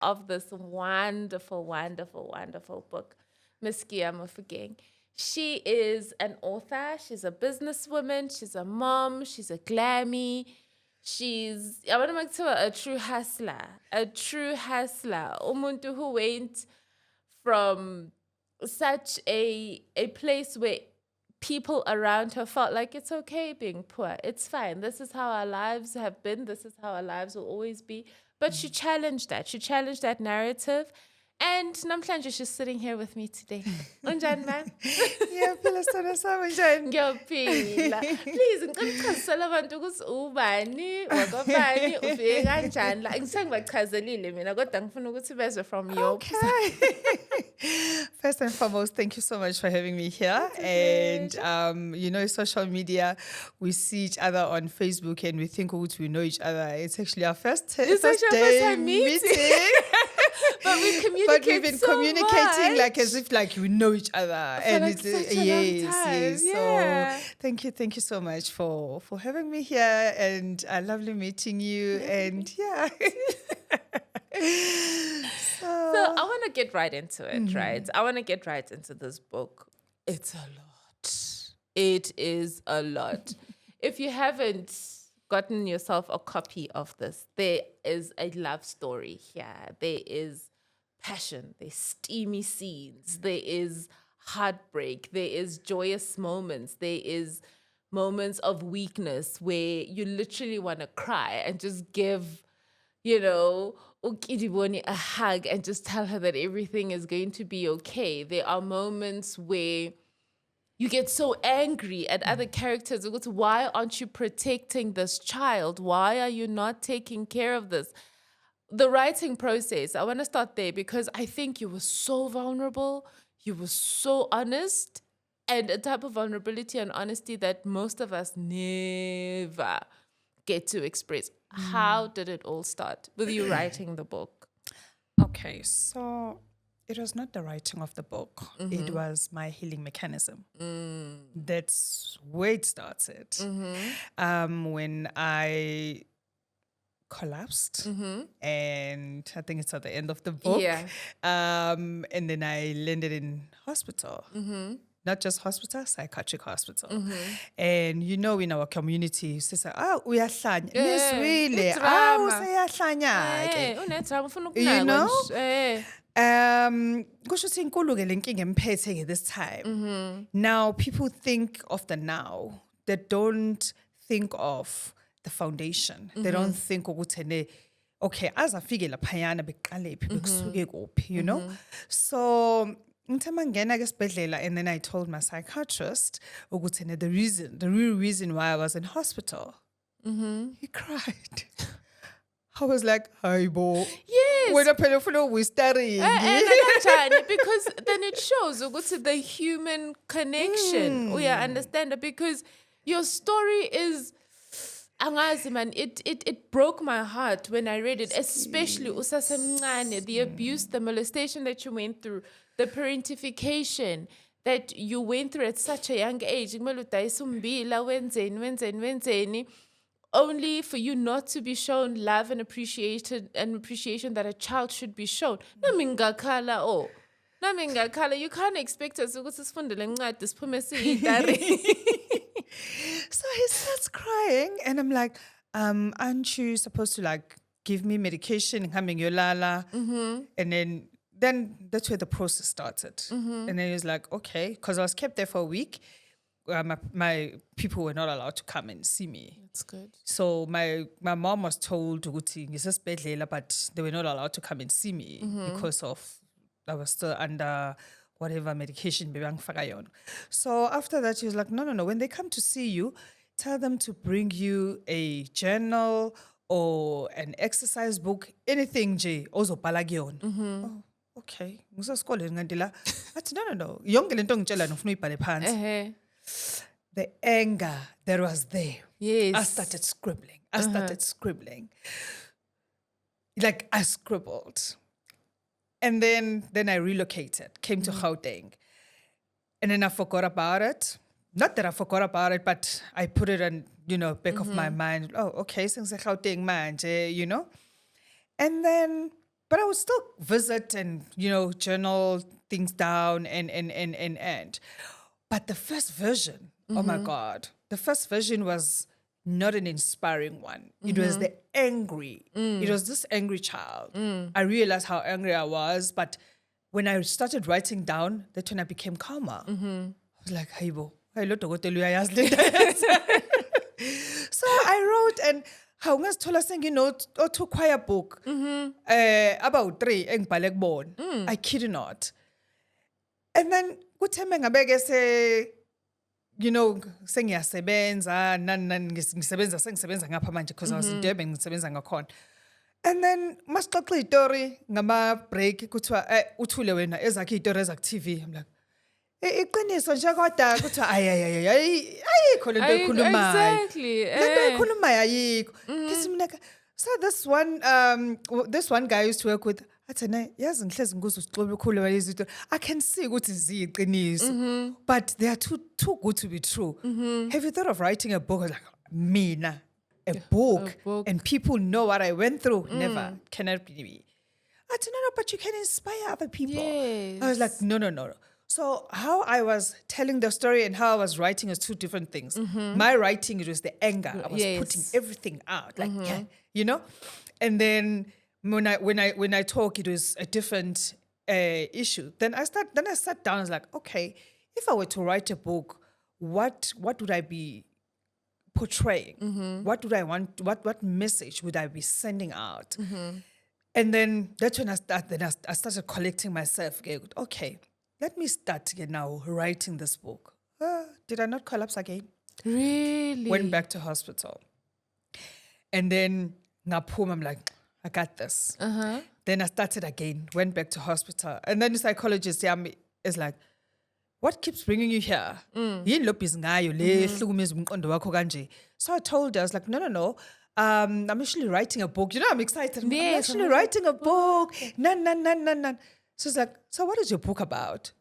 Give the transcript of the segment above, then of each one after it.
of this wonderful, wonderful, wonderful book, Miss Kia Mofokeng. She is an author, she's a businesswoman, she's a mom, she's a glammy. She's, I want to make her a true hustler, Umuntu who went from such a place where people around her felt like it's okay being poor. It's fine. This is how our lives have been. This is how our lives will always be. But she challenged that. She challenged that narrative. And namhlanje she's sitting here with me today. Unjani man? Yeah, phela sona sami njani? Ngiyaphila. Please ngicela uchazisele abantu ukuthi ubani, wakobani, ufike kanjani la. Ngisengibachazelile mina kodwa ngifuna ukuthi bezwe from your Okay. First and foremost, thank you so much for having me here. And social media, we see each other on Facebook and we think we know each other. It's actually our first your first day time meeting. But we communicate But we've been so communicating much. like as if like we know each other. And like it's such a long time. yes. Yeah. So thank you so much for having me here and lovely meeting you. And yeah. So I want to get right into it, right? I want to get right into this book. It's a lot. It is a lot. If you haven't gotten yourself a copy of this, there is a love story here. There is passion. There's steamy scenes. There is heartbreak. There is joyous moments. There is moments of weakness where you literally want to cry and just give, Ukidiboni a hug and just tell her that everything is going to be okay. There are moments where you get so angry at other characters. Why aren't you protecting this child? Why are you not taking care of this? The writing process, I want to start there because I think you were so vulnerable. You were so honest, and a type of vulnerability and honesty that most of us never get to express. How did it all start with you writing the book? Okay, so it was not the writing of the book. It was my healing mechanism. That's where it started. When I collapsed, and I think it's at the end of the book. Yeah. And then I landed in hospital. Not just hospital, psychiatric hospital. And in our community, you say, uyahlanya. Miss really, uyahlanya. You know? Kusho ukuthi inkulu ke lenkinga emphethe ke this time. Now people think of the now. They don't think of the foundation. They don't think ukuthi okay, as afike laphayana beqalephi bekusuke kuphi, you know? So ngithe mangena ke esibhedlela, and then I told my psychiatrist ukuthi the real reason why I was in hospital. He cried. I was like, hi, bo. Yes. When we're studying. Because then it shows the human connection. We understand it because your story is, angazi man, it broke my heart when I read it, especially usasemncane, the abuse, the molestation that you went through, the parentification that you went through at such a young age. Only for you not to be shown love and appreciation that a child should be shown. Namingakhala. You can't expect us to sifundele incwadi siphume siyidari. So he starts crying, and I'm like, aren't you supposed to give me medication, yolala? And then that's where the process started. And then he was like, okay, because I was kept there for a week. My people were not allowed to come and see me. That's good. So my mom was told ukuthi ngisesibhedlela, but they were not allowed to come and see me because of I was still under whatever medication bebangifaka yona. So after that, she was like, no. When they come to see you, tell them to bring you a journal or an exercise book, anything nje ozobhala kuyona. Oh, okay. Ngisesikoleni kanti la. Athi no. Yonke lento ngitshela nofuna uyibhale phansi. The anger that was there. Yes. I started scribbling. Like I scribbled. And then I relocated, came to Gauteng. And then I forgot about it. Not that I forgot about it, but I put it on, back of my mind. Oh, okay, since Gauteng manje, And then but I would still visit and, journal things down and. But the first version, oh my God, the first version was not an inspiring one. It was the angry. It was this angry child. I realized how angry I was, but when I started writing down, that's when I became calmer. I was like, hey, bo, so I wrote, and how was tola saying, to choir book about 3 engibhale kubona. I kid you not. And then kutheme ngabeke se sengiyasebenza sengisebenza ngapha manje because I was in Durban ngisebenza ngakhona. And then masixoxa istory ngama break kuthiwa uthule wena ezakhe istory ezak TV. I'm like iqiniso nje kodwa kuthiwa ayikho lento ekhulumayo. Exactly. Lento ekhulumayo ayikho. Ngithi mina so this one guy I used to work with athena yazi ngihlezi ngikuzo sixobe ukhulu walezi zinto I can see ukuthi ziyiqiniso but they are too good to be true. Have you thought of writing a book? I was like, mina a book and people know what I went through? Never. Cannot be. I said, no, but you can inspire other people. Yes. I was like, no. So how I was telling the story and how I was writing is two different things. My writing, it was the anger. I was putting everything out, like, and then when I talk, it was a different issue. Then I sat down. I was like, okay, if I were to write a book, what would I be portraying? What would I want? What message would I be sending out? And then that's when I started collecting myself. Okay, let me start now writing this book. Did I not collapse again? Really? Went back to hospital. And then I'm like, I got this. Then I started again, went back to hospital. And then the psychologist is like, what keeps bringing you here? So I told her, I was like, no. I'm actually writing a book. I'm excited. I'm actually writing a book. No. She's like, so what is your book about?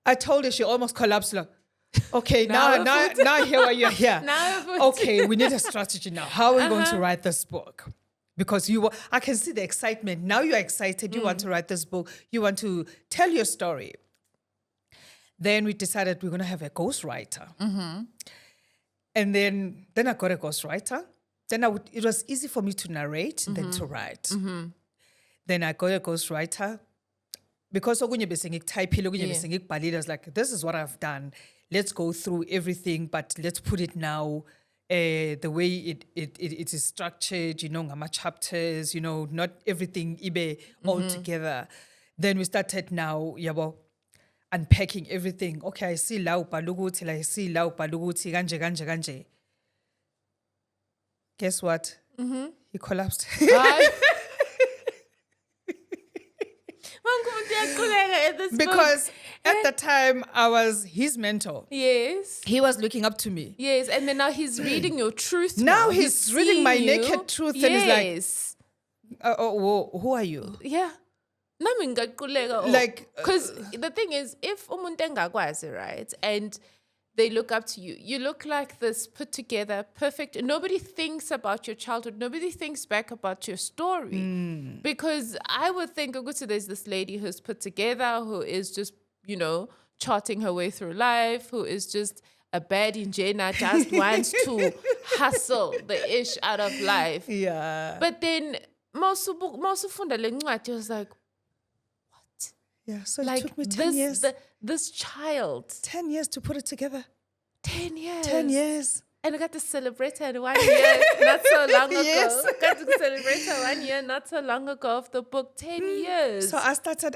I told her, she almost collapsed. Like, okay, now I hear why you're here. Okay, we need a strategy now. How are we going to write this book? Because I can see the excitement. Now you're excited. You want to write this book. You want to tell your story. Then we decided we're going to have a ghostwriter. And then I got a ghostwriter. Then it was easy for me to narrate than to write. Then I got a ghostwriter. Because I was like, this is what I've done. Let's go through everything, but let's put it now the way it is structured, ngama chapters, not everything ibe all together. Then we started now, unpacking everything. Okay, I see la ubhala ukuthi, I see la ubhala ukuthi kanje. Guess what? He collapsed. Because at the time I was his mentor. Yes. He was looking up to me. Yes, and then now he's reading your truth. Now he's reading my naked truth and he's like, who are you? Yeah. Like, because the thing is, if umuntu engakwazi, right, and they look up to you, you look like this put together, perfect. Nobody thinks about your childhood. Nobody thinks back about your story. Because I would think, there's this lady who's put together, who is just, charting her way through life, who is just a bad Jenna, just wants to hustle the ish out of life. Yeah. But then, most of was like, yeah, so like it took me 10 years. This child. 10 years to put it together. 10 years. 10 years. And I got to celebrate her in 1 year not so long ago. Yes. Got to celebrate her 1 year not so long ago of the book. 10 years. So I started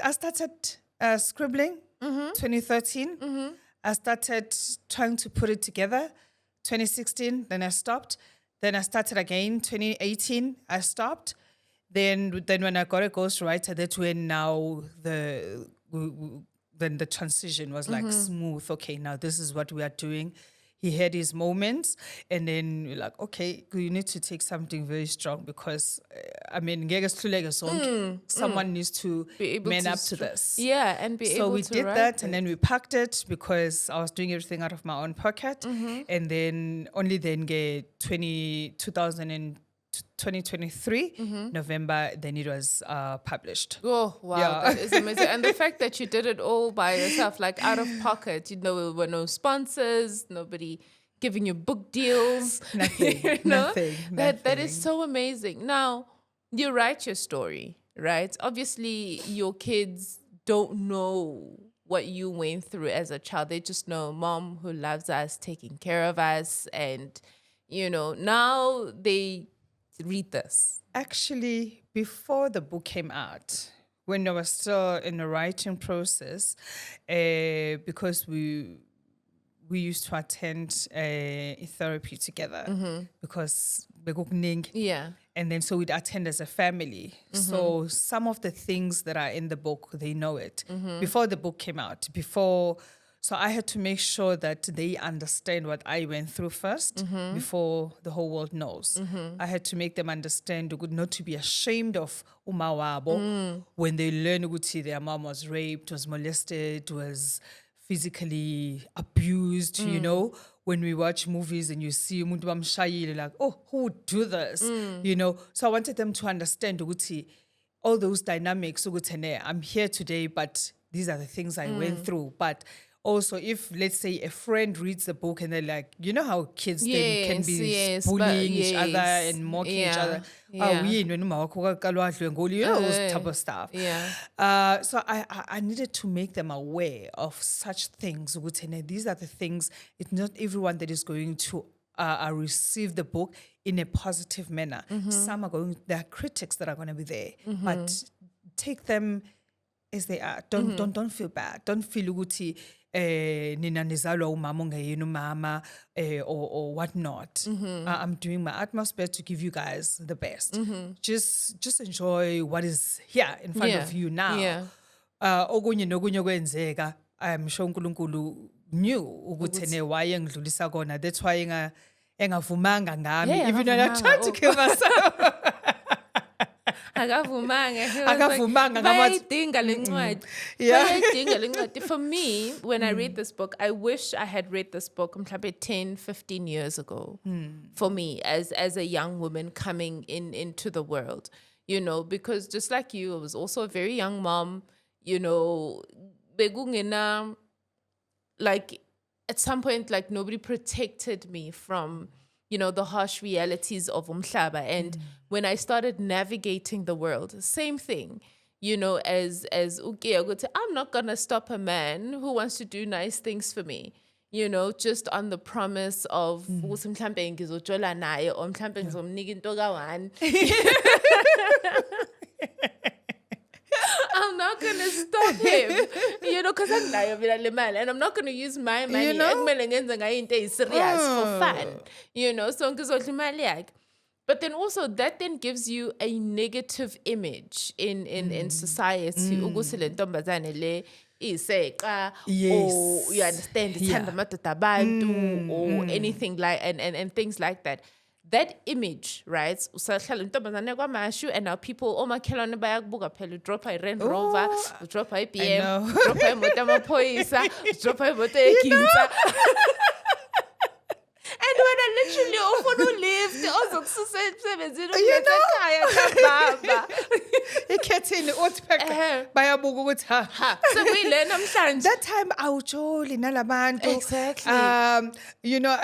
scribbling 2013. I started trying to put it together 2016. Then I stopped. Then I started again 2018. I stopped. Then when I got a ghostwriter, that's when now the transition was like smooth. Okay, now this is what we are doing. He had his moments, and then you're like, okay, you need to take something very strong because, someone needs to man up to this. Yeah, and be able to So we did that, it. and then we packed it because I was doing everything out of my own pocket. And then only then get 2023, November, then it was published. Oh, wow. Yeah. That is amazing. And the fact that you did it all by yourself, like out of pocket, there were no sponsors, nobody giving you book deals. Nothing, That nothing. is so amazing. Now, you write your story, right? Obviously, your kids don't know what you went through as a child. They just know mom who loves us, taking care of us. And, now they read this. Actually, before the book came out, when I was still in the writing process, because we used to attend a therapy together because Yeah. and then so we'd attend as a family. So some of the things that are in the book, they know it. Before the book came out, so I had to make sure that they understand what I went through first before the whole world knows. I had to make them understand not to be ashamed of umawabo when they learn ukuthi their mom was raped, was molested, was physically abused, when we watch movies and you see umuntu bamshayile, like, oh, who would do this? So I wanted them to understand ukuthi all those dynamics, ukuthi, I'm here today, but these are the things I went through. But also, if, let's say, a friend reads the book and they're like, you know how kids then can be bullying each other and mocking each other. Those type of stuff. Yeah. So I needed to make them aware of such things. These are the things, it's not everyone that is going to receive the book in a positive manner. Some there are critics that are going to be there, but take them as they are. Don't feel bad. Don't feel ukuthi nina nizalwa umama ungeyena umama or whatnot. I'm doing my utmost best to give you guys the best. Just enjoy what is here in front of you now. Yeah. Okunye nokunye kwenzeka, I'm sure uNkulunkulu knew ukuthi why engidlulisa kona. That's why engavumanga ngami, even when I tried to kill myself. Akavumanga bayayidinga le ncwadi. For me, when I read this book, I wish I had read this book mhlawumbe 10, 15 years ago. For me, as a young woman coming into the world, because just like you, I was also a very young mom, begungena, like at some point, like nobody protected me from the harsh realities of umhlaba. And when I started navigating the world, same thing, as Uke, I'm not going to stop a man who wants to do nice things for me, just on the promise of mhlawumbe ngizojola naye or mhlawumbe ngizomnika into ka-1. I'm not going to stop him, because and I'm not going to use my money serious for fun, so ngizodla imali yakhe. But then also that then gives you a negative image in society. Ukuthi le ntombazane le iseqa, or you understand, ithanda amadoda abantu, or anything like and things like that. That image, right? Usahlala intombazane kwamashu, and now people, omakhelwane bayakubuka phela, udropha i-Range Rover, udropha i-BM, udropha imoto yamaphoyisa, udropha imoto yeginsa. And when I literally often lived, ozokususa emsebenzini ukuphethe ekhaya kababa. Ikhethini uthi phela bayabuka ukuthi ha. So we namhlanje. That time awujoli nalabantu. Exactly. I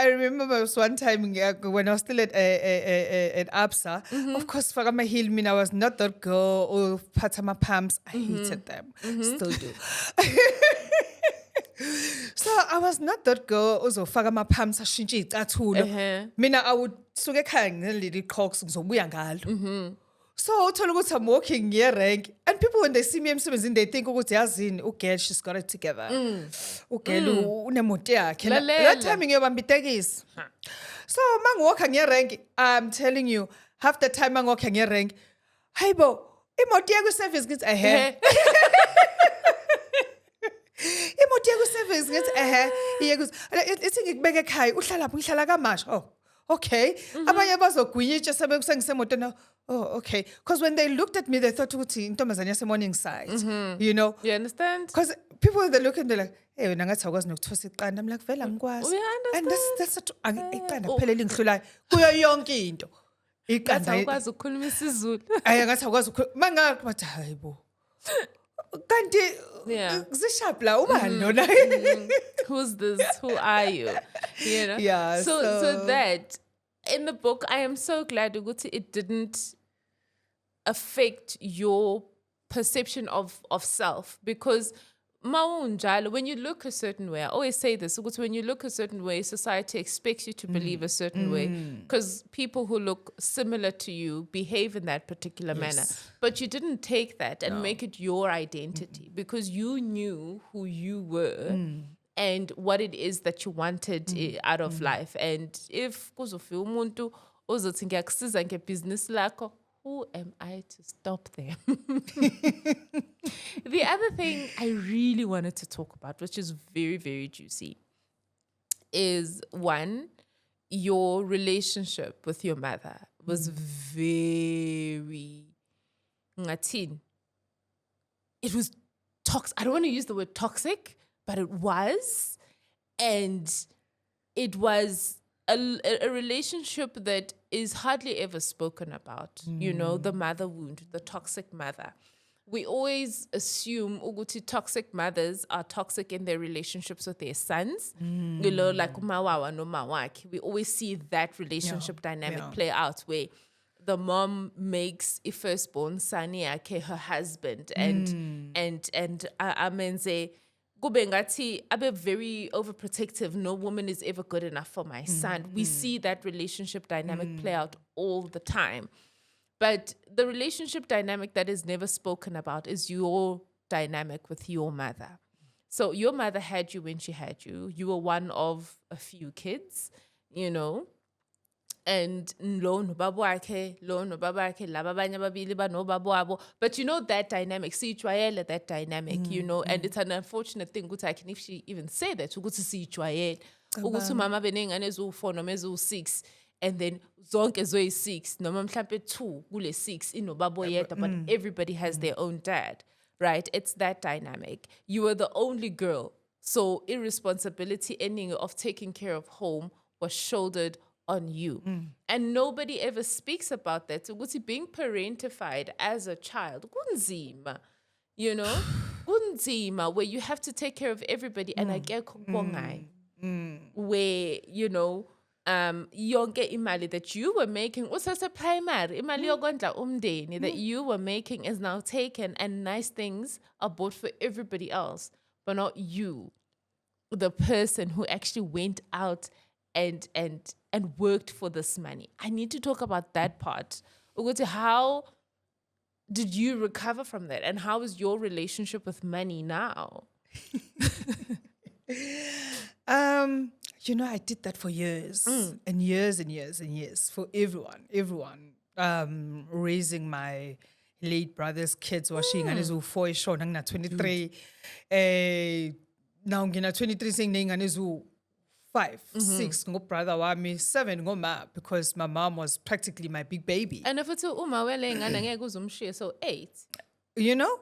remember there was one time when I was still at ABSA. Of course, for my heel, I was not that girl or patama pumps. I hated them. Still do. So I was not that girl ozofaka ama-pumps ashintshe iy'cathulo. Mina I would suke ekhaya ngineleli cox ngizobuya ngalo. So uthola ukuthi I'm walking near rank, and people when they see me emsebenzini they think ukuthi yazini ugirl, she's got it together. Ugirl unemoto yakhe. That time ngiyobamba itekisi. So mangiwalka near rank, I'm telling you, half the time mangiwalka near rank, hayibo imoto yakho service ngithi imoto yakho service ngithi ithi ngikubeke ekhaya uhlala lapho ngihlala kaMasha. Oh, okay. Abanye bazogwinyitsha sebengisemotweni. Oh, okay. Because when they looked at me, they thought ukuthi intombazane yase-morning side. You understand? Because people, they look and they're like, hey, wena ngathi awukwazi nokuthosa iqanda. I'm like, vele angikwazi. We understand. And that's iqanda kuphela lingihlulayo kuyo yonke into. Ngathi awukwazi ukukhuluma isiZulu. Ngathi awukwazi ukukhuluma. Mangathi bathi hayibo. Kanti zishap la ubani lona? Who's this? Who are you? You know? Yeah. So that in the book, I am so glad ukuthi it didn't affect your perception of self, because when you look a certain way, I always say this, because when you look a certain way, society expects you to believe a certain way, because people who look similar to you behave in that particular manner. But you didn't take that and make it your identity, because you knew who you were and what it is that you wanted out of life. And if kuzofi umuntu ozothi ngiyakusiza ngebusiness lakho, who am I to stop them? The other thing I really wanted to talk about, which is very, very juicy, is one, your relationship with your mother was very ngatin. It was toxic. I don't want to use the word toxic, but it was. And it was a relationship that is hardly ever spoken about, you know, the mother wound, the toxic mother. We always assume ukuthi toxic mothers are toxic in their relationships with their sons. You know, like umawawa no mawaki. We always see that relationship dynamic play out, where the mom makes a firstborn son yakhe her husband, and amenze kube ngathi abe very overprotective. No woman is ever good enough for my son. We see that relationship dynamic play out all the time. But the relationship dynamic that is never spoken about is your dynamic with your mother. So your mother had you when she had you. You were one of a few kids, you know. And lo no baba wakhe, laba abanye ababili ba no baba wabo. But you know that dynamic. Siyijwayele that dynamic, you know. And it's an unfortunate thing ukuthi I can if she even say that ukuthi siyijwayele. Ukuthi mama benengane ezu4 noma ezu6, and then zonke zoyi6 noma mhlambe 2 kule 6 inobaba oyedwa, but everybody has their own dad, right? It's that dynamic. You were the only girl, so irresponsibility ending of taking care of home was shouldered on you. And nobody ever speaks about that. So being parentified as a child, kunzima, you know, kunzima, where you have to take care of everybody. And I get where, you know, yonke imali that you were making, usase primary, imali yokondla umndeni that you were making is now taken, and nice things are bought for everybody else, but not you, the person who actually went out and worked for this money. I need to talk about that part. How did you recover from that? And how is your relationship with money now? You know, I did that for years and years and years and years for everyone. Raising my late brother's kids, washing and izu 4 short, and 23. Now I'm 23 saying and izu 5, 6, ngo brother wami, 7 ngo ma, because my mom was practically my big baby. And if it's uma wele ngane ngeke uzumshiye, so 8. You know?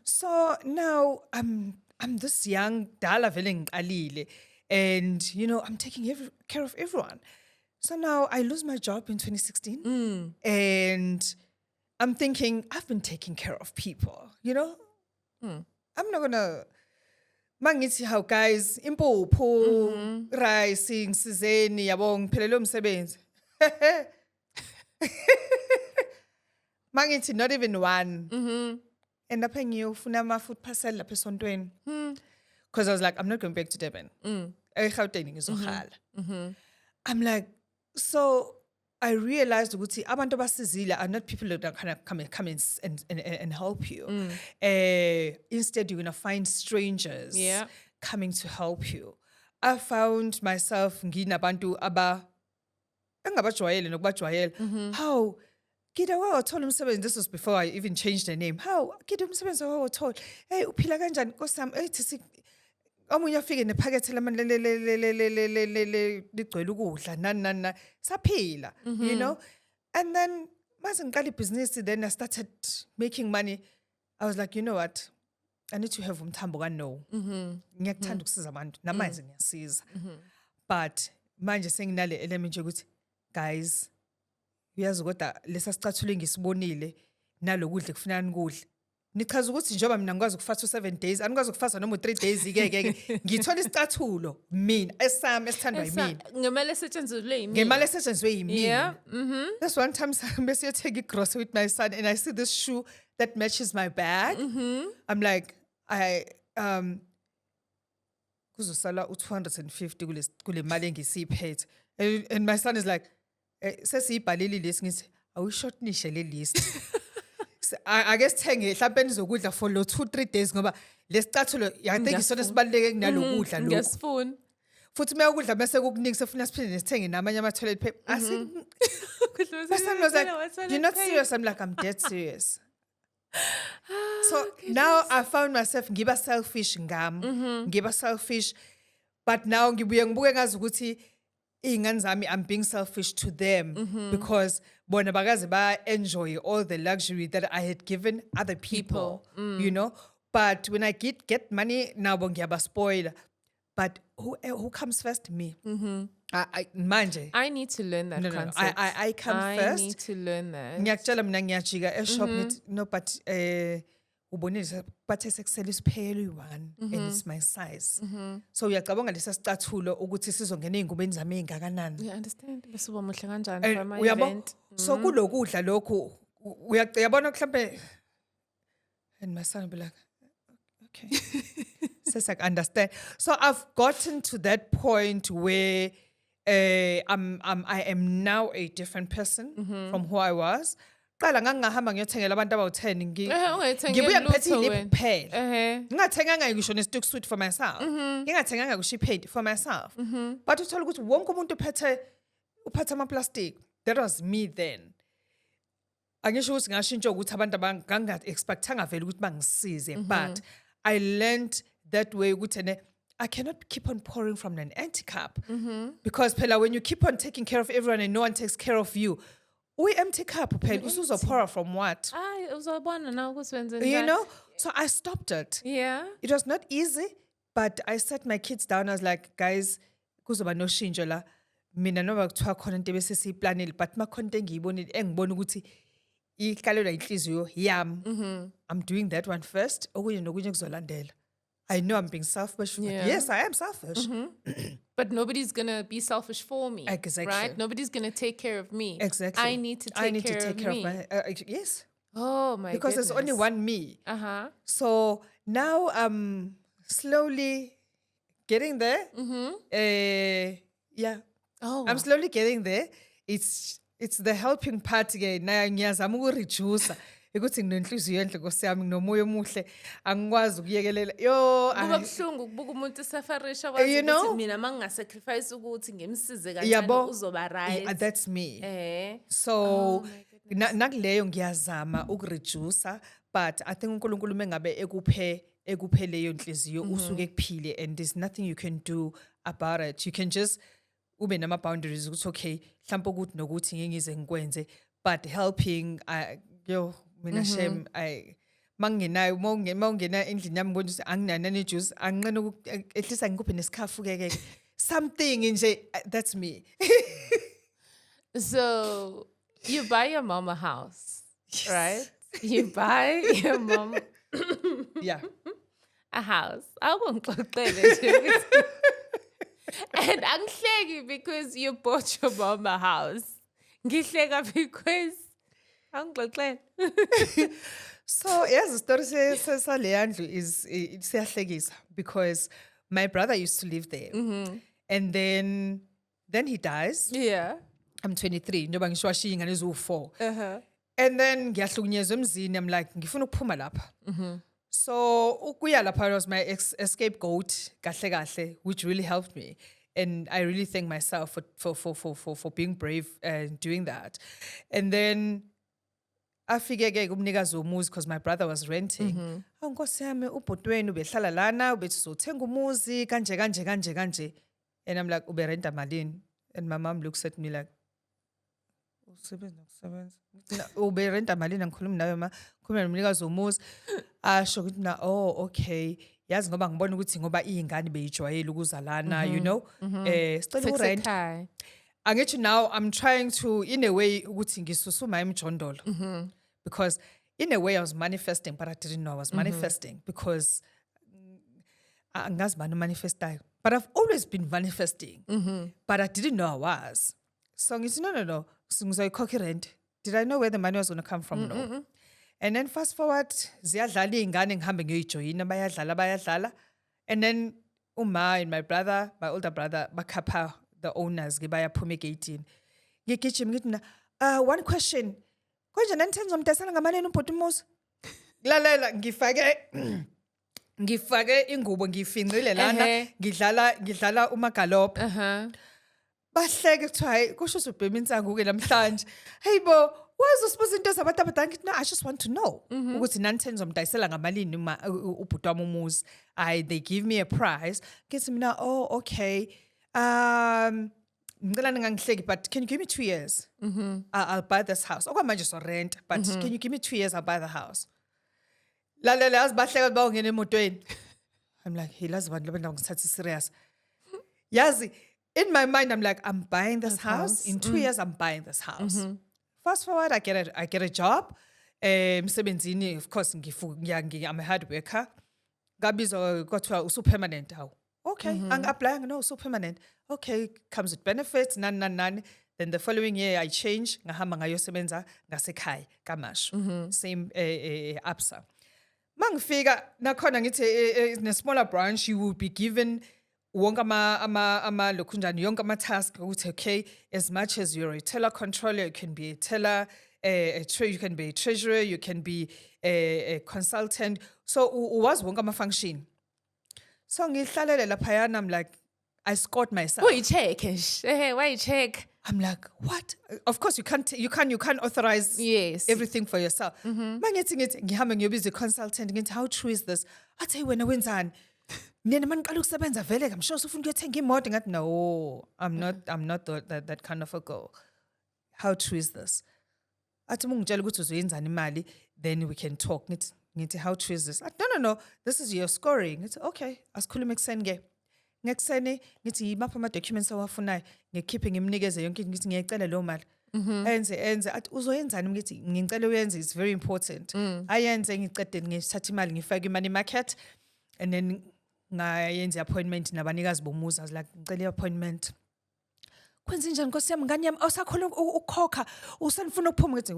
So now I'm this young dala vele ngiqalile, and you know, I'm taking care of everyone. So now I lose my job in 2016, and I'm thinking I've been taking care of people, you know? I'm not gonna mangithi how guys impuphu rice ngisizeni yabo ngiphelele umsebenzi. Mangithi not even one. And lapha ngiyofuna ama food parcel lapha esontweni. Because I was like, I'm not going back to Durban. eGauteng ngizohala. I'm like, so I realized ukuthi abantu abasizile are not people that kind of come and help you. Instead, you're going to find strangers coming to help you. I found myself nginabantu engabajwayele nokubajwayela. How Kida wawathola umsebenzi, this was before I even changed the name. How Kida umsebenzi wawathola. Hey, uphila kanjani nkosami? Hey, thisi omunye afike nephakethe ligcwele ukudla nani saphila, you know. And then mase ngiqala ibhizinisi, then I started making money. I was like, you know what, I need to have umthambo kaNo. Ngiyakuthanda ukusiza abantu namanje ngiyasiza, but manje senginale element yokuthi guys, uyazi kodwa lesa sicathulo ngisibonile nalokudla kufuneka nikudle nichaza ukuthi njengoba mina ngikwazi ukufasta 7 days anikwazi ukufasta noma 3 days ke ngithola isicathulo mina esami esithandwa yimina ngemali esetshenziswe yimina ngemali esetshenziswe yimina yeah that's one time bese take igrocery with my son and I see this shoe that matches my bag I'm like kuzosala u250 kule mali engisiphethe and my son is like sesiyibhalile list ngithi awushortnishe le list I guess thenge mhlawumbe nizokudla for lo 2-3 days ngoba lesicathulo yathi ngisona sibaluleke kunalokudla lokho ngesifuni futhi mayokudla bese kukunika sefuna siphinde nesithenge namanye ama toilet paper my son was like you're not serious I'm like I'm dead serious so now I found myself ngiba selfish ngiba selfish but now ngibuye ngibuke ngazi ukuthi ingane zami I'm being selfish to them because bona bakaze ba enjoy all the luxury that I had given other people you know but when I get money now ngiyaba spoil but who comes first me I manje I need to learn that concept I come first I need to learn that ngiyakutshela mina ngiyajika e-shop no but ubonile bathe sekusela isiphelo i1 and it's my size so uyacabanga lesa sicathulo ukuthi sizongena ezingubeni zami ezingakanani you understand bese uba muhle kanjani for my event so kulokudla lokho uyabona mhlambe and my son will be like okay says I understand so I've gotten to that point where I am now a different person from who I was qala ngangahamba ngiyothengela abantu abawu10 ngibuya ngiphethe iliphu kuphela ngingathenganga ngisho nesituck sweet for myself ngingathenganga kushipade for myself but uthola ukuthi wonke umuntu uphatha ama plastic that was me then angisho ukuthi ngashintsha ukuthi abantu abanganga expectanga vele ukuthi bangisize but I learned that way ukuthi I cannot keep on pouring from an empty cup because phela when you keep on taking care of everyone and no one takes care of you empty cup phela usuzopora from what uzobona na ukuthi you know so I stopped it yeah it was not easy but I sat my kids down I was like guys kuzoba no shintsho la mina noma kuthiwa khona into bese siyiplanile but makhona into engiyibonile engibona ukuthi ikhalelwa inhliziyo yami I'm doing that one first okunye nokunye kuzolandela I know I'm being selfish yes I am selfish but nobody's gonna be selfish for me exactly right nobody's gonna take care of me exactly I need to take care of me yes oh my because goodness. there's only one me so now I'm slowly getting there yeah oh I'm slowly getting there it's the helping part again nayo ngiyazama ukureduce ukuthi nginenhliziyo enhle nkosiyami nginomoya omuhle angikwazi ukuyekelela yo kuba buhlungu ukubuka umuntu safarisha wazi ukuthi mina mangingasacrifice ukuthi ngimsize kancane uzoba right that's me so nakuleyo ngiyazama ukureduce but I think uNkulunkulu mengabe ekuphe leyo nhliziyo usuke kuphile and there's nothing you can do about it you can just ube nama boundaries ukuthi okay mhlawumbe ukuthi nokuthi ngeke ngize ngikwenze but helping mina shem mangenayo mawungena endlini yami ngibona ukuthi anginanani juice anginqena ehlisa ngikuphe nesikhafu ke something nje that's me so you buy your mom a house right you buy your mom yeah a house awungixoxele nje and angihleki because you bought your mom a house ngihleka because angixoxele so yes the story sesaleandlu is siyahlekisa because my brother used to live there and then he dies yeah I'm 23 njengoba ngisho washiya ingane eziwu4 and then ngiyahlukunyezwa emzini I'm like ngifuna ukuphuma lapha so ukuya lapha was my scapegoat kahle which really helped me and I really thank myself for being brave and doing that and then afike kumnikazi womuzi because my brother was renting nkosi yami ubhotweni ubehlala lana ubethi uzothenga umuzi kanje and I'm like ube renta malini and my mom looks at me like usebenza ube renta malini ngikhuluma nawe ma khuluma nomnikazi womuzi asho ukuthi na okay yazi ngoba ngibona ukuthi ngoba izingane beyijwayele ukuzalana you know sicela urent angithi now I'm trying to in a way ukuthi ngisusuma emjondolo because in a way I was manifesting but I didn't know I was manifesting because angazi bani manifestayo but I've always been manifesting but I didn't know I was so ngithi no ngizoyikhokha irent. Did I know where the money was going to come from? No. And then fast forward ziyadlala iy'ngane ngihambe ngiyoyijoyina bayadlala and then Uma and my brother, my older brother, bakhapha the owners, bayaphuma egeyitini. Ngigijima ngithi mina, one question. Konje nanithenza umntasana ngamalini umbhoti umuzi? Lalela ngifake ingubo ngifinqile lana ngidlala umagalopha. Bahleke kuthiwa hayi kusho ukuthi ubhema insangu ke namhlanje. Hey bo, wazosibuza into zabantu abadala ngithi no I just want to know ukuthi nanithenza umdayisela ngamalini uma ubhuti wami umuzi. They give me a price. Ngithi mina oh okay. Ngicela ningangihleki but can you give me 2 years? I'll buy this house. Okwamanje so rent but can you give me 2 years I'll buy the house. Lalela yazi bahleka bawungena emotweni. I'm like hey lazi abantu labantu ngithatha serious. Yazi in my mind, I'm like, I'm buying this house. In 2 years, I'm buying this house. Fast forward, I get a job. Msebenzini, of course, I'm a hard worker. Gabizo got to a permanent. Okay, I'm applying. No, so permanent. Okay, comes with benefits. None. Then the following year, I change. Ngahamba ngayosebenza ngasekhaya kaMashu. Same ABSA. Mangifika nakhona ngithi in a smaller branch, you will be given wonke ama lokunjani yonke ama task ukuthi okay as much as you're a teller controller you can be a teller you can be a treasurer you can be a consultant so was wonke ama function so ngihlalele laphayana I'm like I scored myself why you check I'm like what of course you can't authorize everything for yourself mangithi ngihambe ngiyobiza consultant ngithi how true is this athi wena wenzani Nina maniqala ukusebenza vele I'm sure ufuna ukuyothenga imoto ngathi no I'm not that kind of a girl. How true is this? Athi mungitshela ukuthi uzoyenzana imali then we can talk. Ngithi how true is this? No this is your scoring. It's okay. Asikhuluma ekseni ke. Ngekuseni ngithi yimapha ama documents awafunayo ngikhiphe ngimnikeze yonke ngithi ngiyacela lo mali. Enze athi uzoyenzani ngithi ngicela uyenze it's very important. Ayenze ngicede ngithatha imali ngifake imali market and then ngayenza appointment nabanikazi bomuzi I was like ngicela appointment kwenze njani Nkosi yami ngani yami awusakhona ukukhokha usanifuna ukuphuma ngithi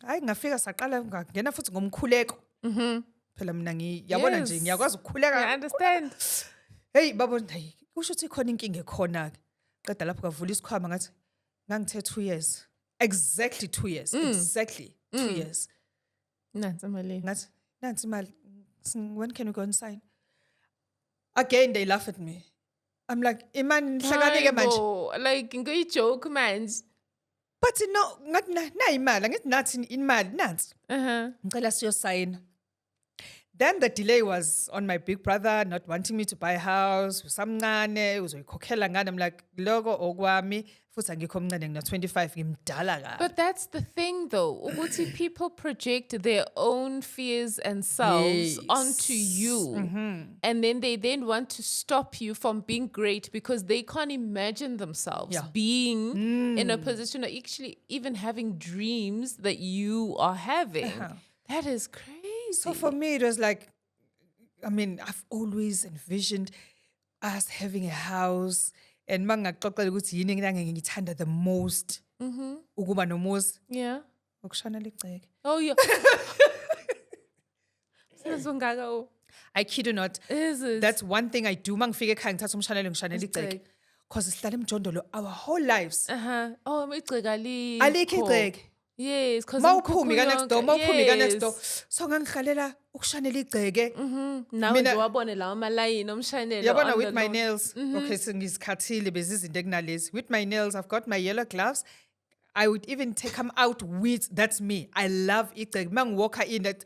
hayi ngafika saqala ngena futhi ngomkhuleko phela mina ngiyabona nje ngiyakwazi ukukhuleka I understand hey babo hey kusho ukuthi khona inkinga ekhona ke qeda lapho kavula isikhwama ngathi ngangithe 2 years exactly 2 years exactly 2 years nansi imali ngathi nansi imali when can we go and sign again they laugh at me I'm like imani hlakanike manje like ngoyi joke manje but no ngathi na imali ngithi nathi imali nansi ngicela siyo sign. Then the delay was on my big brother not wanting me to buy a house usamncane uzoyikhokhela ngani I'm like loko okwami futhi angikho mncane ngina 25 ngimdala kabi. But that's the thing though ukuthi people project their own fears and selves onto you and then they want to stop you from being great because they can't imagine themselves being in a position or actually even having dreams that you are having. That is crazy. So for me, it was like, I mean, I've always envisioned us having a house and mangaxoxela ukuthi yini ngithanda the most ukuba nomuzi ukushana ligceke. Oh yeah. I kid you not. That's one thing I do mangifika ekhaya ngithatha umshanelo ngishana ligceke because sihlala emjondolo our whole lives. Oh igceke alikho igceke. Yes, because mawuphumi next door so ngangihalela ukushanela igceke nawe nje wabone lawo amalayini omshanelo yabona with my nails okay so ngisikhathile bezizinto ekunalezi with my nails I've got my yellow gloves I would even come out with that's me I love igceke mangiwalka in that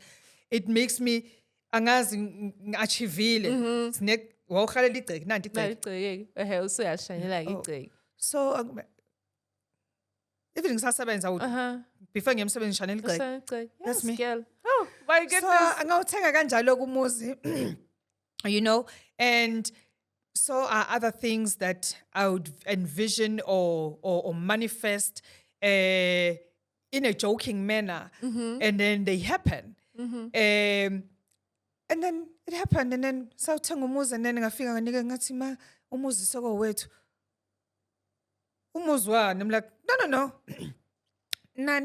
it makes me angazi ngiachievile sine wawuhalela igceke nanti igceke usuyashanela igceke so even ngisasebenza before ngiyemsebenzi ngishana ligceke that's me girl oh my goodness so angawuthenga kanjalo kumuzi you know and so are other things that I would envision or manifest in a joking manner, and then they happen. And then it happened, and then sawuthenga umuzi, and then ngafika nganika ngathi ma umuzi soko wethu. Umuzi wani? I'm like, no. Na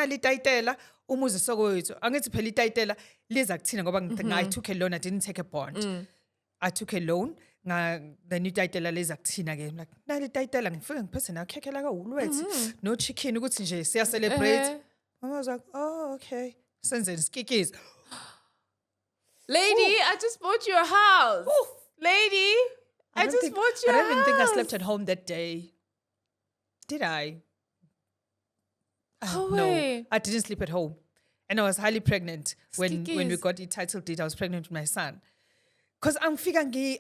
litayitela umuzi soko wethu. Angithi phela itayitela liza kuthina ngoba I took a loan, I didn't take a bond. I took a loan. Then itayitela liza kuthina ke. I'm like, na litayitela ngifika ngiphethe na khekhe la kaHulwethi. No chicken ukuthi nje siya celebrate. Mama was like, oh, okay. Senze iskikizi. Lady, I just bought you a house. Lady, I just bought you a house. I don't even think I slept at home that day. Did I? No, I didn't sleep at home. And I was highly pregnant when we got the title deed. I was pregnant with my son. Because I'm excited.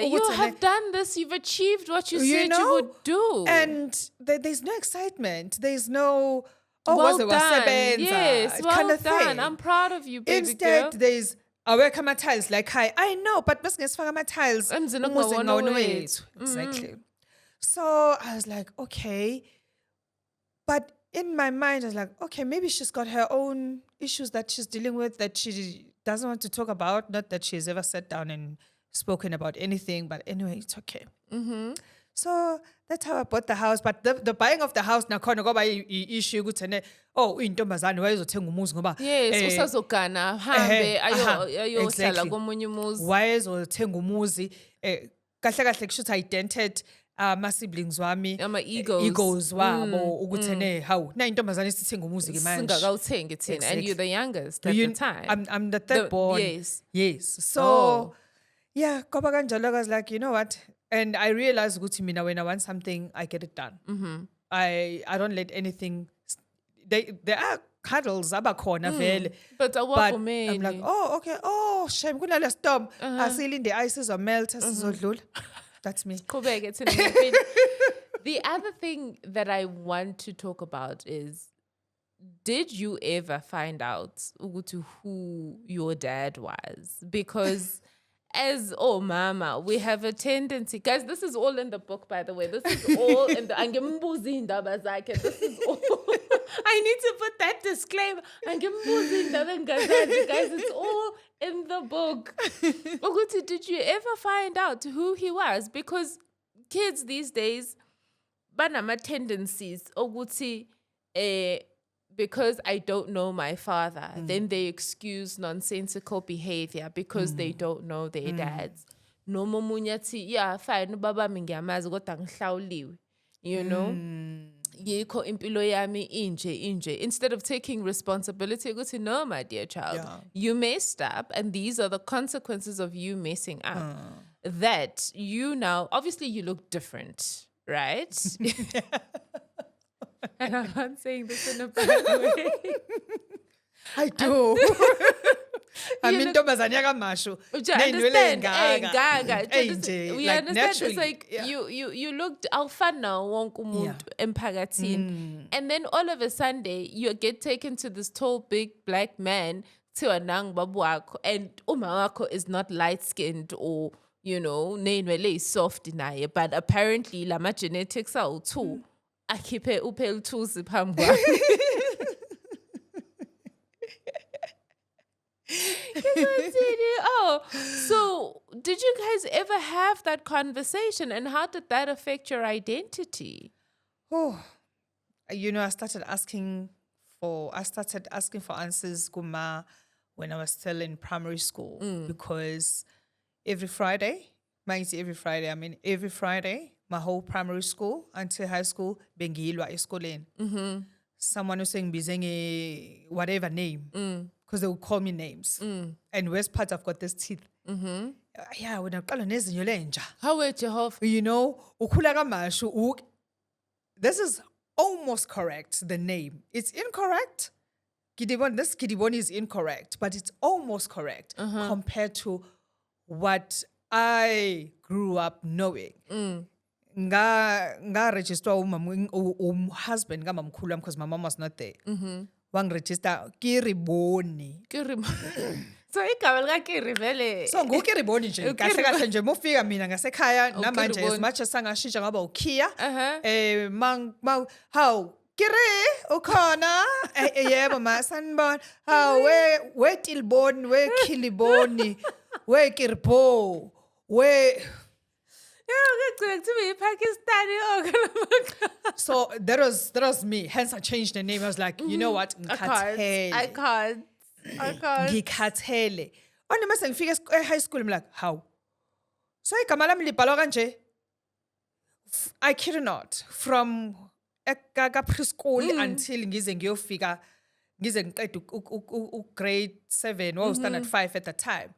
You have done this. You've achieved what you said you would do. And there's no excitement. There's no... Oh, well done. Yes, well kind of done. thing. I'm proud of you, baby Instead, girl. there's aweka tiles like hi. I know, but masingefaka tiles. Exactly. So I was like, okay. But in my mind, I was like, okay, maybe she's got her own issues that she's dealing with that she doesn't want to talk about. Not that she's ever sat down and spoken about anything, but anyway, it's okay. So that's how I bought the house. But the buying of the house nakhona kwaba issue ukuthi ne intombazane wayezothenga umuzi ngoba yes usazogana hambe ayohlala komunye umuzi wayezothenga umuzi kahle kahle kushuthi I dented my siblings wami egos wabo ukuthi ne hawu na intombazane isithenga umuzi ke manje singakawuthengi thina and you're the youngest at the time. I'm the third born. Yes. So yeah, kwaba kanjalo I was like, you know what? And I realized when I want something, I get it done. I don't let anything... There are cuddles, abakhona vele. But I'm like, oh, okay. Oh, shame. Kunale storm. Asilinde ice izomelt asizodlula. That's me. The other thing that I want to talk about is, did you ever find out who your dad was? Because... as mama, we have a tendency, guys. This is all in the book, by the way. This is all in the. This is all. I need to put that disclaimer. Guys, it's all in the book. Ukuthi, did you ever find out who he was? Because kids these days, banama tendencies. Ukuthi, because I don't know my father, then they excuse nonsensical behavior because they don't know their dads. No momunyathi, yeah, fine, baba ngiyamazi kodwa ngihlawuliwe. You know? Yikho impilo yami inje. Instead of taking responsibility, go to no, my dear child. You messed up, and these are the consequences of you messing up. That you now, obviously you look different, right? And I'm not saying this in a bad way. I do. I mean, ntombazane yakamashu. Understand? We like understand. It's like you looked alfana wonke umuntu emphakathini, and then all of a sudden you get taken to this tall, big black man to a nang babu wako, and uma wako is not light skinned or neinwele is soft naye, but apparently lama genetics are too. Akhiphe uphela uthusi phambi kwami. So did you guys ever have that conversation, and how did that affect your identity? I started asking for answers kuma when I was still in primary school, because every Friday, my whole primary school until high school, bengilwa esikoleni. Someone was saying bizenge whatever name, because they would call me names. And worst part, I've got this teeth. Yeah, when I call nezinyo lenja. How were Jehovah? Ukhula kamashu. This is almost correct. The name, it's incorrect. This Kidiboni is incorrect, but it's almost correct compared to what I grew up knowing. Nga register husband ngamamkhulu because my mom was not there. Wang register Kiriboni. So igama likaKiri vele. So ngukiriboni nje kahle kahle nje mufika mina ngasekhaya namanje as much as sangashintsha ngaba uKia how Kiri ukhona yebo ma sanibona how we tilboni we khiliboni we kirbo we so that was me, hence I changed the name. I was like, you know what, I can't. Ngikhathele. One mase ngifika high school I'm like, how? So igama lami libhalwa kanje. I kid you not, from preschool until ngize ngiyofika ngize ngiqeda grade 7 or standard 5 at the time.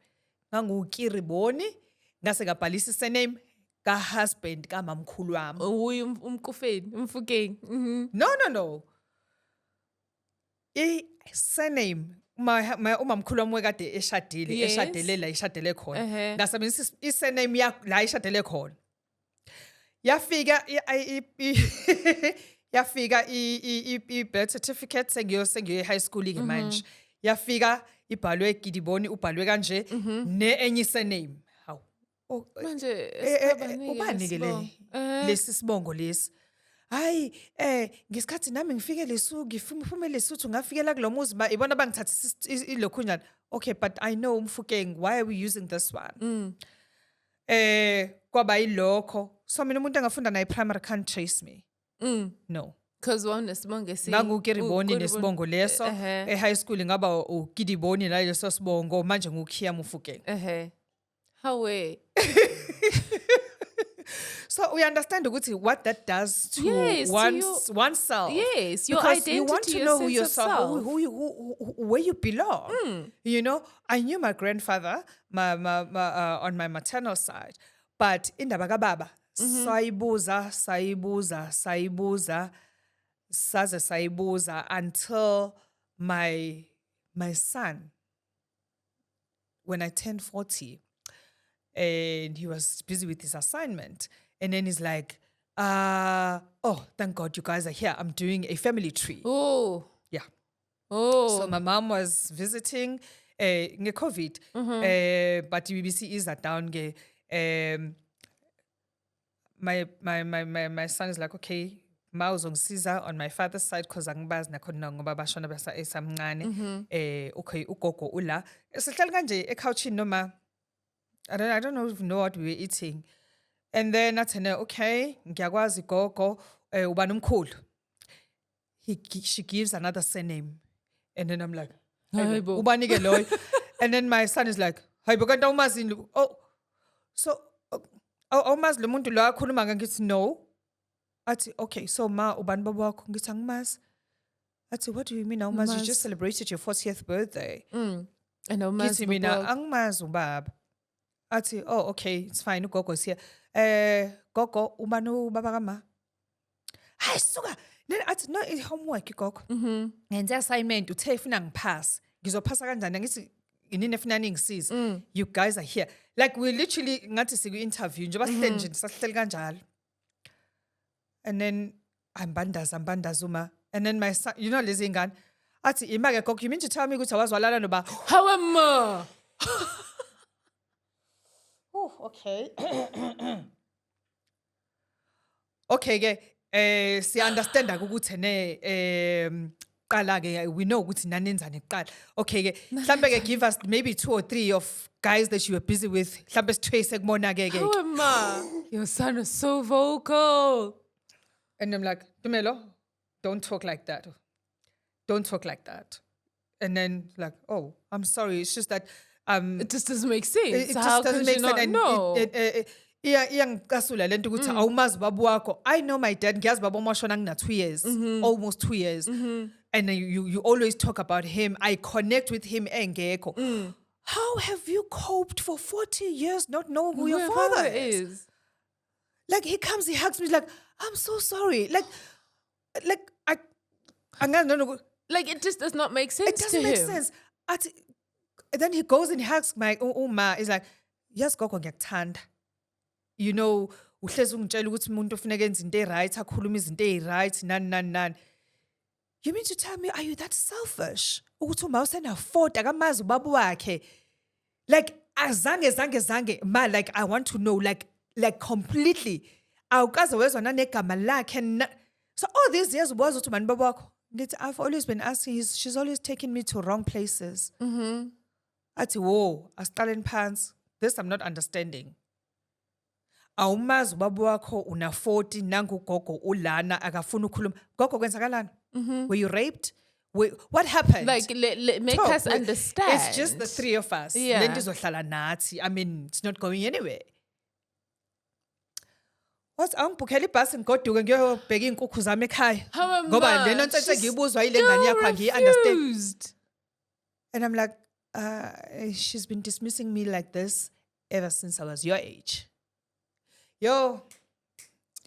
Ngangukiriboni ngase ngabhalisa surname ka husband ka mamkhulu wami. Umkufeni, umfukeng. No. Surname my umamkhulu wami kade eshadele khona. Ngasebenzisa isurname yakhe la eshadele khona. Yafika i birth certificate sengiyo high school ke manje. Yafika ibhalwe Gidiboni ubhalwe kanje ne enye surname. Hawu. Manje ubani ke lesi sibongo lesi. Hayi ngesikhathi nami ngifike lesu ngiphume lesuthu ngafikela kulomuzi ba ibona bangithatha ilokhu njani. Okay, but I know umfukeng, why are we using this one? Kwaba yilokho. So mina umuntu engafunda naye primary can't chase me. No. Because one nesibongo ngangukiriboni nesibongo leso high school ngaba uGidiboni la leso sibongo manje nguKia Mufukeng. How way? So we understand what that does to oneself. Yes, your because identity, you want to know who yourself, where you belong. You know, I knew my grandfather, on my maternal side, but indaba kababa sayibuza until my son, when I turned 40, and he was busy with his assignment. And then he's like, oh, thank God you guys are here. I'm doing a family tree. Oh. Yeah. Oh. So my mom was visiting COVID, but BBC is that down. My son is like, okay, ma uzongisiza on my father's side because angibazi nakhona ngoba bashona basa esamncane. Okay, ugogo ula. Sihlala kanje ekhawuchini noma I don't know what we were eating. And then I said, okay, ngiyakwazi gogo, ubani umkhulu. She gives another surname. And then I'm like, ubani ke loy. And then my son is like, hayi bo kanti awumazi. Oh, so awumazi lo muntu lo akhuluma ngithi no. Athi okay, so ma ubani baba wakho ngithi angimazi. Athi what do you mean awumazi? You just celebrated your 40th birthday. And awumazi ngithi mina angimazi ubaba. Athi oh okay, it's fine, ugogo is here. Gogo ubani ubaba kama? Hayi suka. Then athi no, it's homework gogo. Ngenze assignment uthe ifuna ngipass. Ngizophasa kanjani? Ngithi inini efuna ningisize. You guys are here. Like we literally ngathi siku interview nje basihle nje sasihleli kanjalo. And then ambandaza uma. And then my son, you know lezi ngane athi imake gogo, you mean to tell me ukuthi awazwalana noba? How am I? Oh, okay. Okay ke si understand ukuthi ne qala ke we know ukuthi nanenzani qala. Okay ke mhlambe ke give us maybe 2 or 3 of guys that you were busy with. Mhlambe sithwese kubona ke. How am I? Your son is so vocal. And I'm like, Dumelo, don't talk like that. Don't talk like that. And then like, oh, I'm sorry. It's just that it just doesn't make sense. It just doesn't make sense. No. Iyangicasula lento ukuthi awumazi baba wakho. I know my dad, ngiyazi baba washona ngina 2 years, almost 2 years. And then you always talk about him. I connect with him engekho. How have you coped for 40 years not knowing who your father is? Like he comes, he hugs me, like, I'm so sorry. Like I don't know. Like it just does not make sense. It doesn't make sense. Then he goes and hugs my uma. He's like, yes, gogo ngiyakuthanda. You know, uhlezi ungitshela ukuthi umuntu ufuneka enze into right, akhuluma izinto right, nani. You mean to tell me, are you that selfish? Ukuthi uma usena afford akamazi ubaba wakhe, Like, zange, ma, like, I want to know, like completely. Awukaze wezwa nanegama lakhe. So all these years was uthi mani baba wakho. I've always been asking, she's always taking me to wrong places. Athi, whoa, asiqaleni phansi. This I'm not understanding. Awumazi ubaba wakho una 40 nangu gogo ulana akafuna ukukhuluma. Gogo kwenzakalani? Were you raped? What happened? Like, make us understand. It's just the three of us. Yeah. I mean, it's not going anywhere. What's angibhukhela ibhasi ngigoduke ngiyobheka inkukhu zami ekhaya. Ngoba lento ntsentse ngiyibuzwa yile ngane yakho angiyi-understand. And I'm like, she's been dismissing me like this ever since I was your age. Yo,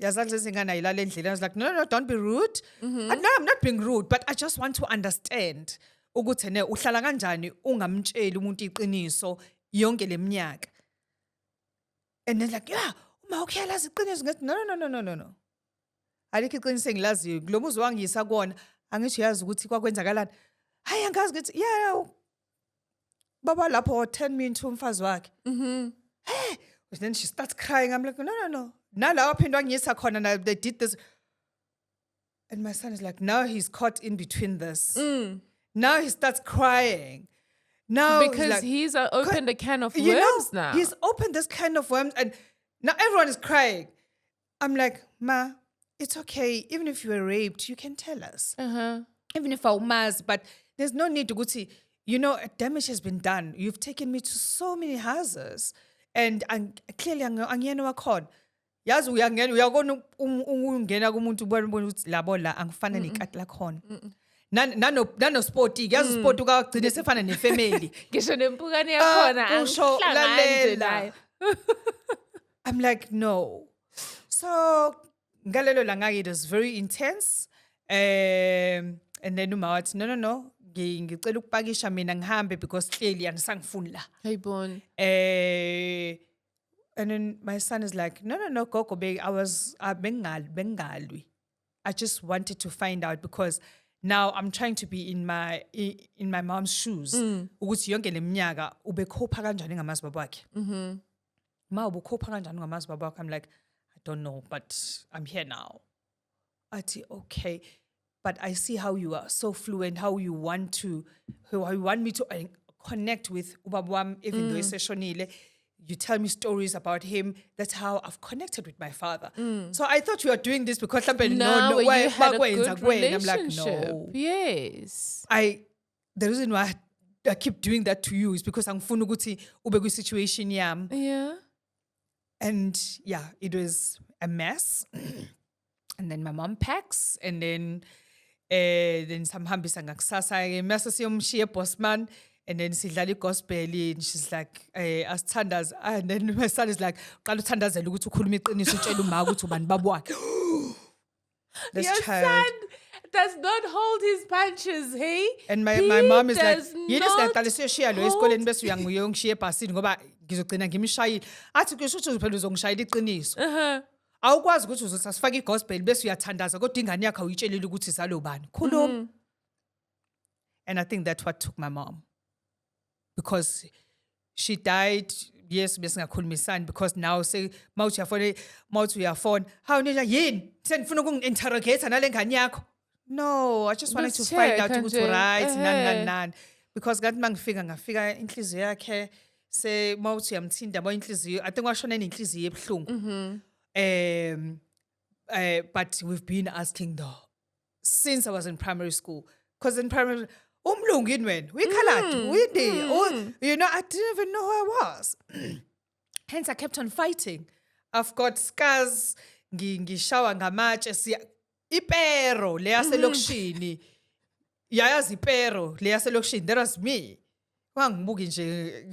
yazange zingana yilala endlini. I was like, no, don't be rude. No, I'm not being rude, but I just want to understand ukuthi ne uhlala kanjani ungamtsheli umuntu iqiniso yonke leminyaka. And then like, yeah, uma okay lazi iqiniso ngathi no. Alikho iqiniso engilaziyo. Kulo muzi wangisa kuona angisho yazi ukuthi kwakwenzakalani. Hayi angazi ukuthi yeah, baba lapho 10 me into umfazi wakhe. Hey, then she starts crying. I'm like, no. Now they did this. And my son is like, now he's caught in between this. Now he starts crying. Now because he's opened a can of worms now. He's opened this can of worms and now everyone is crying. I'm like, ma, it's okay. Even if you were raped, you can tell us. Even if I was, but there's no need to go see, damage has been done. You've taken me to so many houses. And clearly, angiyena wakhona. Yazi uyakona ungena kumuntu ubona ukuthi labo la angifana nekati lakhona. Nano sporty, yazi sport ukagcina sefana nefamily. Ngisho nempukane yakhona angihlangani naye. I'm like, no. So ngalelo langa it was very intense. And then uma wathi no. Ngicela ukupakisha mina ngihambe because clearly angisangifuni la. Hayibona. And then my son is like, no, Gogo, bengalwi. I just wanted to find out because now I'm trying to be in my mom's shoes. Ukuthi yonke leminyaka ubekhopha kanjani ngamazi babakhe. Ma ubukhopha kanjani ngamazi babakhe. I'm like, I don't know, but I'm here now. Athi, okay. But I see how you are so fluent, how you want me to connect with ubaba even though eseshonile. You tell me stories about him. That's how I've connected with my father. So I thought you were doing this because somebody no, you had a good relationship. I'm like, no. Yes. The reason why I keep doing that to you is because angifuna ukuthi ube ku situation yami. Yeah. And yeah, it was a mess. And then my mom packs and then samhambisa ngakusasa mase siyomshiya bossman and then sidlala igospel and she's like asithandaza and then my son is like qala uthandazela ukuthi ukhuluma iqiniso utshela uma ukuthi ubani babo wakhe. Your son does not hold his punches, hey? And my mom is like, yini singaqala siyoshiya lo esikoleni bese uyongishiya ebhasini ngoba ngizogcina ngimshayile. Athi kusho ukuthi phela uzongishayela iqiniso. Awukwazi ukuthi uzothi asifake igospel bese uyathandaza kodwa ingane yakho uyitshelile ukuthi salo bani. Khuluma. And I think that's what took my mom. Because she died, yes, besingakhulumisani because now say mawuthi uyafona, how nje yini? Senifuna ukungi-interrogate nale ngane yakho. No, I just wanted to find out ukuthi right nani. Because ngathi ngafika inhliziyo yakhe se mawuthi uyamthinda yabo inhliziyo. I think washona nenhliziyo ebuhlungu. But we've been asking though since I was in primary school. Because in primary umlungu yini wena? Uyikhaladi, uyindi. I didn't even know who I was. Hence I kept on fighting. I've got scars, ngishawa ngamatshe siya ipero le yaselokishini. Yayazi ipero le yaselokishini. That was me. Wangibuki nje.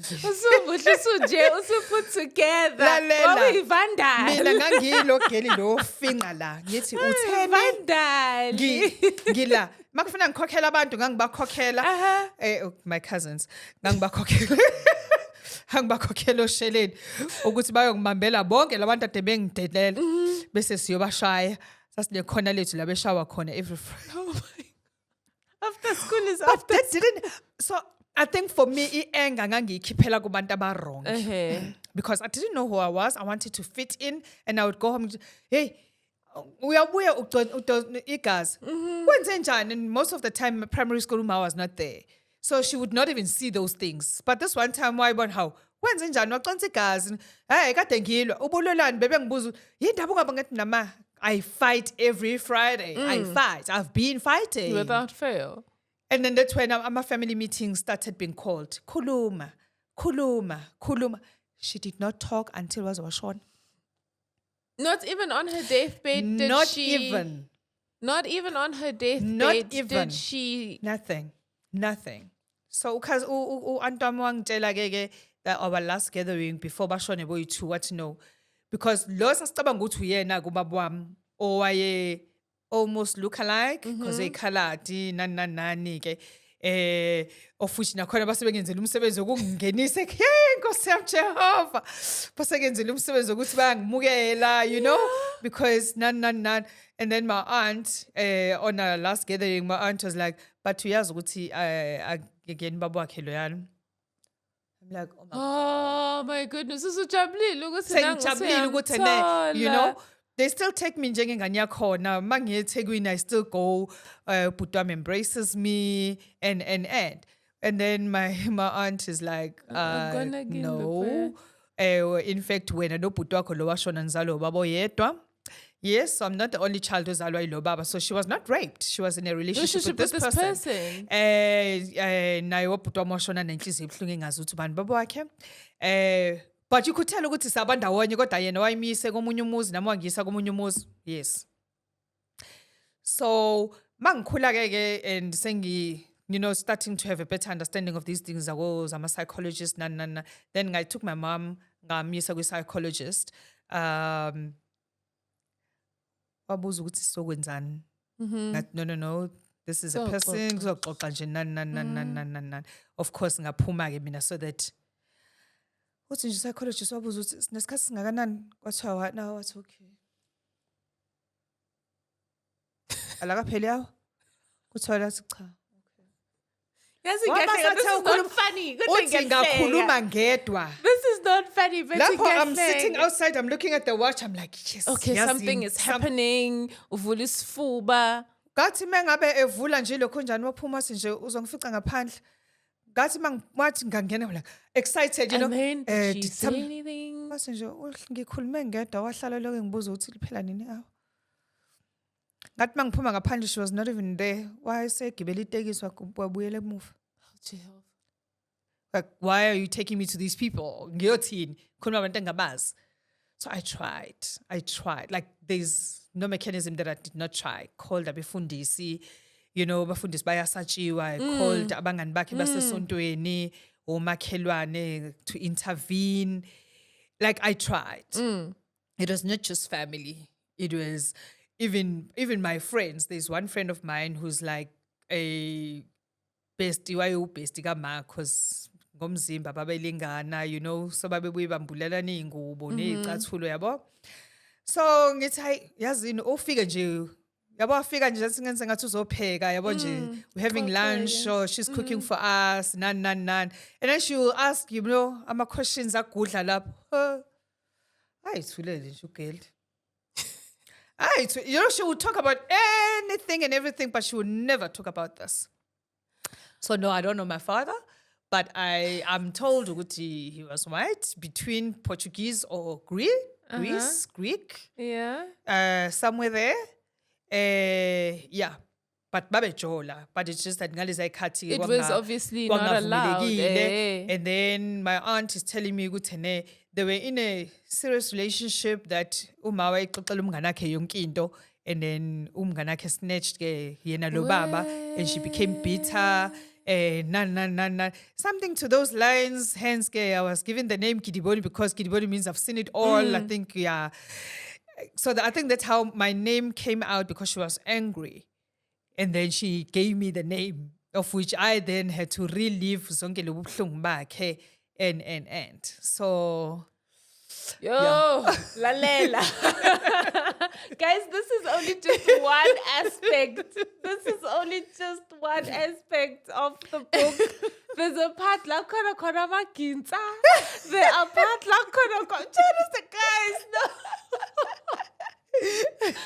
Usuput together. Wawuyivandali. Mina ngangilo geli lo finga la. Ngithi utheni? Vandali. Ngila. Makufuna ngikhokhela abantu ngangibakhokhela. My cousins. Ngangibakhokhela. Ngangibakhokhela osheleni ukuthi bayongimambela bonke labantu ade bengidelela bese siyobashaya. Sasile khona lethu la beshawa khona every Friday. After school is after. That didn't. So I think for me, i-anger ngangiyikhiphela kubantu aba-wrong. Because I didn't know who I was. I wanted to fit in, and I would go home and hey, uyabuya igazi. Wenze njani? And most of the time, my primary school I was not there. So she would not even see those things. But this one time, why about how? Wenze njani? Waqonsa igazi. Hey, kade ngilwa. Ubulolani bebe ngibuza. Yindaba ungaba ngathi nama. I fight every Friday. I fight. I've been fighting. Without fail. And then that's when my family meetings started being called. Kuluma, kuluma, kuluma. She did not talk until was shorn. Not even on her deathbed did Not she... even. Not even on her deathbed Not even. did she... Nothing. So, because Antam wangitshela ke that our last gathering before bashone boy-2, what to know. Because los asicabanga ukuthi uyena kubaba wami owaye almost look alike because ekhaladi nani ke of which nakhona basebenzela umsebenzi wokungenisa hey Nkosi yami Jehova basebenzela umsebenzi ukuthi bayangimukela you know because nani and then my aunt on our last gathering my aunt was like but uyazi ukuthi again baba wakhe loyana. I'm like, oh my goodness, usujabulile ukuthi you know, they still take me njengengane yakhona. Mangiye eThekwini, I still go. Bhuti wami embraces me and then my aunt is like, no. In fact, wena no bhuti wakho lo washona nizalo baba oyedwa. Yes, I'm not the only child ozalwa yilo baba. So she was not raped. She was in a relationship with this person. Naye wabhuti wami washona nenhliziyo ebuhlungu engazi ukuthi ubani baba wakhe. But you could tell ukuthi sabandawonye kodwa yena wayimise komunye umuzi nami wangisa komunye umuzi. Yes. So mangikhula ke and sengi you know starting to have a better understanding of these things I'm a psychologist then I took my mom ngamisa kwi-psychologist. Wabuza ukuthi sokwenzani. No, this is a person kuzoxoxa nje nani. Of course ngaphuma ke mina so that uthi nje psychologist wabuza ukuthi nesikhathi singakanani kwathiwa no wathi okay. Alakapheli yawo kuthiwa lathi cha. Yazi ngeke this is not funny. Uthi ngakhuluma ngedwa. This is not funny but I'm sitting outside I'm looking at the watch I'm like yes. Okay, something is happening. Uvula isifuba. Ngathi mengabe evula nje lokho njani waphuma nje uzongifica ngaphandle. Ngathi mangiwathi ngangena like excited you know. Did she say anything? Base nje ngikhulume ngedwa wahlala lokho ngibuza ukuthi liphela nini awu. Ngathi mangiphuma ngaphandle she was not even there. Why segibela itekisi wabuyela emuva. Like why are you taking me to these people? Ngiyothini? Khona abantu engabazi. So I tried. Like there's no mechanism that I did not try. Called abefundisi, you know, abafundisi bayasatshiwa. I called abangani bakhe basesontweni, omakhelwane to intervene. Like I tried. It was not just family. It was even my friends. There's one friend of mine who's like a bestie, why you bestie kama, cause ngomzimba babelingana, you know, so babebuyibambulelana iy'ngubo ney'cathulo yabo. So ngithi hayi yazini ofika nje yabo afika nje singenze ngathi uzopheka yabo nje we're having lunch or she's cooking for us nan and then she will ask you know ama questions akudla lapho ayithulele nje ugirl. You know, she would talk about anything and everything, but she would never talk about this. So no, I don't know my father, but I'm told he was white, between Portuguese or Greek. Yeah. Somewhere there. Yeah. But babejola. But it's just that it was obviously not allowed. And then my aunt is telling me they were in a serious relationship that umawa ixoxela umnganakhe yonke into and then umnganakhe snatched ke yena lo baba and she became bitter. Something to those lines. Hence, I was given the name Kidiboni because Kidiboni means I've seen it all. I think, yeah. So I think that's how my name came out because she was angry. And then she gave me the name, of which I then had to relive zonke lobu buhlungu bakhe and. So Yo, lalela. Guys, this is only just one aspect. This is only just one aspect of the book. There's a part like kona maginta. There are part like kona guys, no.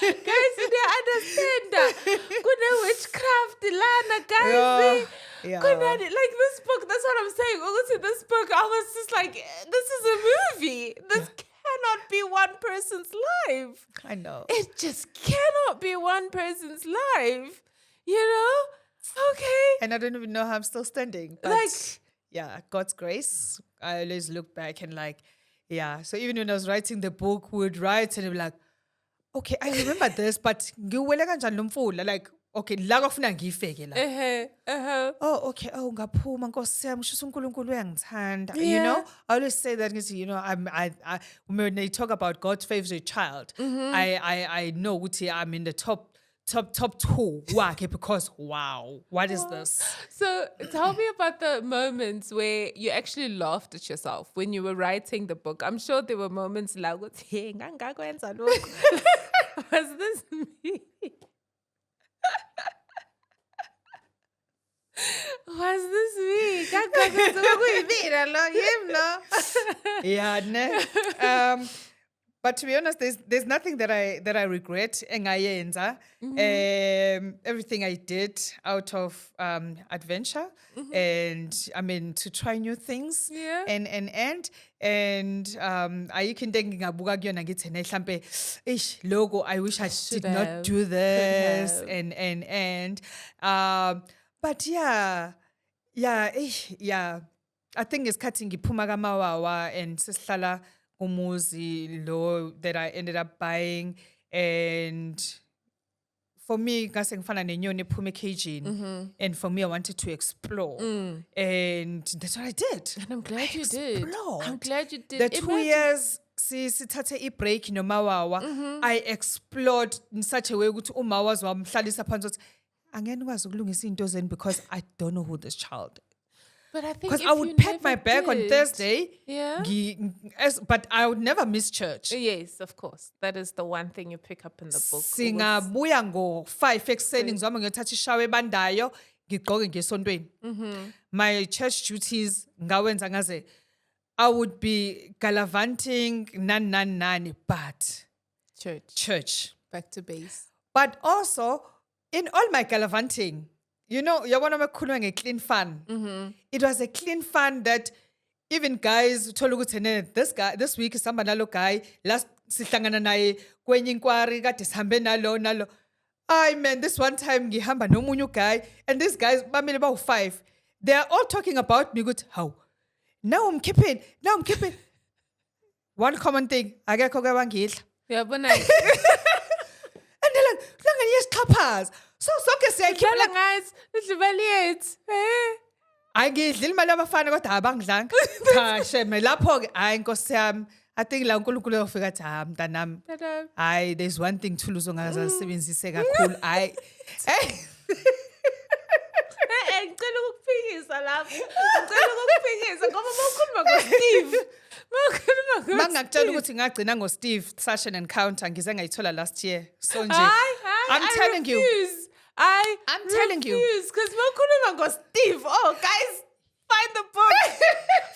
Guys, you don't understand that. Kuna witchcraft, lana, guys. Yeah. Like this book, that's what I'm saying. Also, this book, I was just like, this is a movie. This cannot be one person's life. I know. It just cannot be one person's life. You know? Okay. And I don't even know how I'm still standing. But Like- yeah, God's grace. I always look back and like, yeah. So even when I was writing the book, we would write and I'd be like, okay, I remember this, but ngiwele kanjani lo mfula? Like, okay, la kwafuna ngiyifeke la. Oh, okay. Oh, ngaphuma Nkosi yami, shuthi uNkulunkulu uyangithanda. You Yeah. know, I always say that because you know, I when they talk about God's favorite child, I know ukuthi I'm in the top 2 wakhe because wow, what is this? So tell me about the moments where you actually laughed at yourself when you were writing the book. I'm sure there were moments like, hey, ngangakwenza lokhu. Was this me? Was this me? Ngangakwenza okuyimina lo, yimi lo. Yeah, ne. But to be honest, there's nothing that I regret. Engayenza. Everything I did out of adventure and I mean to try new things. Yeah. And ayikho into engingabuka kuyona ngithi mhlambe ish logo I wish I Should did have, not do could this have. and but yeah I think isikhathi ngiphuma kamawawa and sesihlala umuzi lo that I ended up buying and for me ngase ngifana nenyoni ephuma ekhejini and for me I wanted to explore and that's what I did. And I'm glad you did. explored. I'm glad you did. The 2 years sithathe i-break nomawawa I explored in such a way ukuthi umawazi wamhlalisa phansi ukuthi angeke nikwazi ukulungisa into zeni because I don't know who this child is. But I think Because if I would you pack my never bag on did- Thursday, Yeah. but I would never miss church. Yes, of course. That is the one thing you pick up in the book. Singabuya ngo-5 ekuseni ngizoma ngiyothatha ishawa ebandayo ngigqoke ngesontweni. My church duties ngawenza ngaze I would be gallivanting nani but church. Back to base. But also in all my gallivanting, you know, yabona makhuluma nge-clean fun. It was a clean fun that even guys uthola ukuthi this week sihamba nalo guy last sihlangana naye kwenye inquiry kade sihambe nalo. I man, this one time ngihamba nomunye guy and these guys bamile bawu-5. They are all talking about me ukuthi how now I'm keeping one common thing akekho kwabangidla. Yeah, but now, And they're like, "Langani yesixhaphazi." So sonke siyayikhipha like guys, it's evaluate. ayingidli imali yabafana kodwa abangidlanga. Cha sheme lapho ke hayi Nkosi yami. I think la uNkulunkulu uyofika athi mntanami. Hayi there's one thing Thuluzo ongazasebenzise kakhulu. Hayi. Hey. Ngicela ukukuphikisa lapho. Ngicela ukukuphikisa ngoba mawukhuluma ngoSteve. Mangakutshela ukuthi ngagcina ngoSteve Session Encounter ngize ngayithola last year. So nje I'm telling you. I'm telling you. Because mawukhuluma ngoSteve. Oh, guys, find the book.